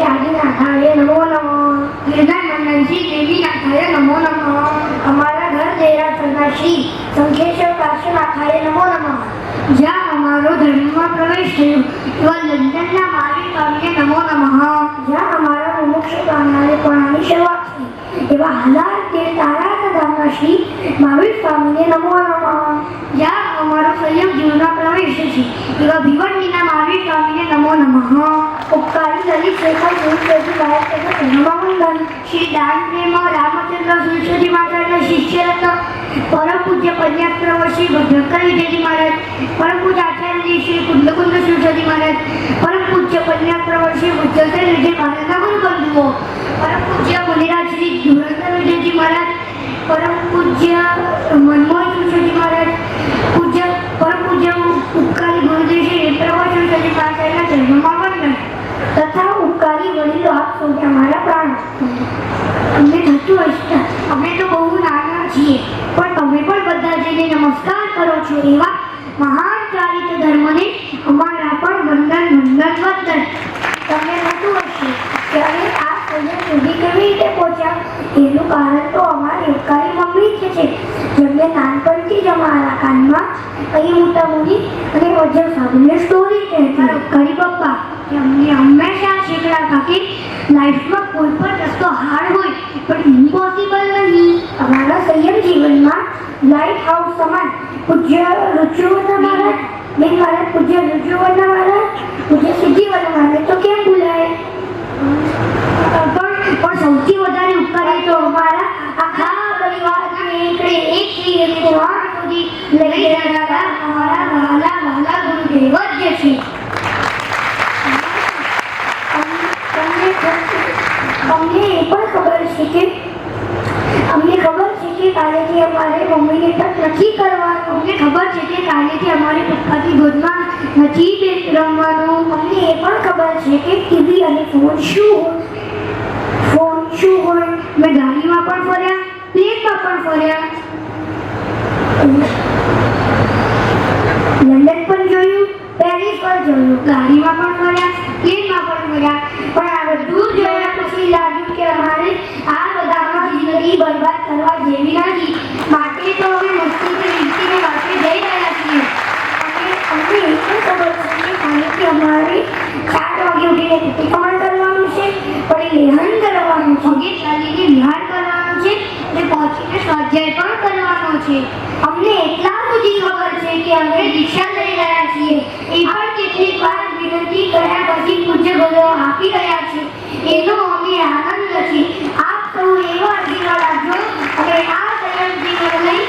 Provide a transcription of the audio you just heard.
आदिनाथाय नमो नमः। गिरधारमंडन श्री देवीनाथाय नमो नमः। हमारा घर देहरादून श्री शंखेश्वर काशीनाथाय नमो नमः। જ્યાં અમારો ધર્મમાં પ્રવેશ થયો એવા લંડનના મહાવીર સ્વામીને નમો નમઃ। જ્યાં અમારા મુમુક્ષ પ્રાણનાને પુરાણની શરૂઆત થઈ એવા હાલાર તે તારા ધામના શ્રી મહાવીર સ્વામીને નમો નમઃ। જ્યાં અમારો સંયમ જીવનમાં પ્રવેશ છે એવા ભિવંડીના મહાવીર સ્વામીને નમો નમઃ। ઉપકારી લલિત શેખર સુરસેજી મહારાજ ધર્મમંડન શ્રી દાન પ્રેમ રામચંદ્ર સુરસેજી મહારાજના શિષ્ય રત્ન પરમ પૂજ્ય પદ્યાક્રમ શ્રી ભદ્રકર વિજયજી મહારાજ, પરમ પૂજ્ય આચાર્યજી શ્રી કુંદકુંદ સુરસેજી મહારાજ, પરમ પૂજ્ય પદ્યાક્રમ શ્રી ઉજ્જવલ વિજય મહારાજના ગુરુબંધુઓ, પરમ પૂજ્ય મુનિરાજ શ્રી ધુરંધર વિજયજી મહારાજ, પરમ પૂજ્ય મનમોહન સુરસેજી મહારાજ, પરમ પૂજ્ય ઉપકારી ગુરુદેવ શ્રી નેત્રવર સુરસેજી મહારાજના જન્મમાં વંદન તથા ઉપકારી વડીલો આપ સૌને અમારા પ્રાણ। અમને થતું હશે અમે તો બહુ નાના છીએ પણ તમે પણ બધા જઈને નમસ્કાર કરો છો એવા મહાન ચારિત્ર ધર્મને અમારા પણ વંદન વંદન વંદન। તમને થતું હશે કે અમે આ સમય સુધી કેવી રીતે પહોંચ્યા એનું કારણ તો અમારી ઉપકારી મમ્મી જ છે, જેમને નાનપણથી જ અમારા કાનમાં અહીં મોટા મુનિ અને વજ્ર સાધુને સ્ટોરી કહેતી। ઉપકારી પપ્પા અમને હંમેશા શીખડાતા કે લાઈફમાં કોઈ પણ રસ્તો હાર્ડ હોય પણ ઇમ્પોસિબલ નહીં। અમારા સંયમ જીવનમાં લાઇટ હાઉસ સમાન પૂજ્ય રુચિવર્ધન મહારાજ, મેન મહારાજ પૂજ્ય રુચિવર્ધન મહારાજ, પૂજ્ય સિદ્ધિવર્ધન મહારાજ તો કેમ ભૂલાય? પણ સૌથી વધારે ઉપકારી તો અમારા આખા પરિવારને એક સુધી લઈ રહ્યા અમારા વહાલા વહાલા ગુરુદેવ જ છે। અમને એ પણ ખબર છે કે કાલેથી અમારે મમ્મીને તક નથી કરવાનું। અમને ખબર છે કે કાલેથી અમારે પપ્પાની ગોદમાં નથી રમવાનું। અમને એ પણ ખબર છે કે ટીવી અને ફોન શું હોય। મેં ગાડીમાં પણ ફર્યા, પ્લેનમાં પણ ફર્યા, લંડન પણ જોયું, પેરિસ પણ જોયું, ગાડીમાં પણ ફર્યા, પ્લેનમાં પણ ફર્યા, પણ આ બધું જોયા પછી લાગ્યું કે અમારે આ બધામાં જિંદગી બરબાદ કરવા જેવી નથી, માટે તો અમે મસ્તીથી રીતિને માટે જઈ રહ્યા છીએ। અમને એ પણ ખબર છે કે કાલેથી અમારે 4 વાગે ઉઠીને પ્રતિક્રમણ કરવાનું છે, પછી લેહન કરવાનું છે, ગીત ચાલીને વિહાર કરવાનું છે અને પહોંચીને સ્વાધ્યાય પણ કરવાનો છે। અમને એટલા સુધી ખબર છે કે અમે દીક્ષા લઈ રહ્યા છીએ એ પણ કેટલીક વાર વિનંતી કર્યા પછી પૂજ્ય ગુરુઓ આપી રહ્યા છે, એનો અમને આનંદ છે। આપ સૌ એવો આશીર્વાદ આપજો અને આ સંયમ જીવન લઈ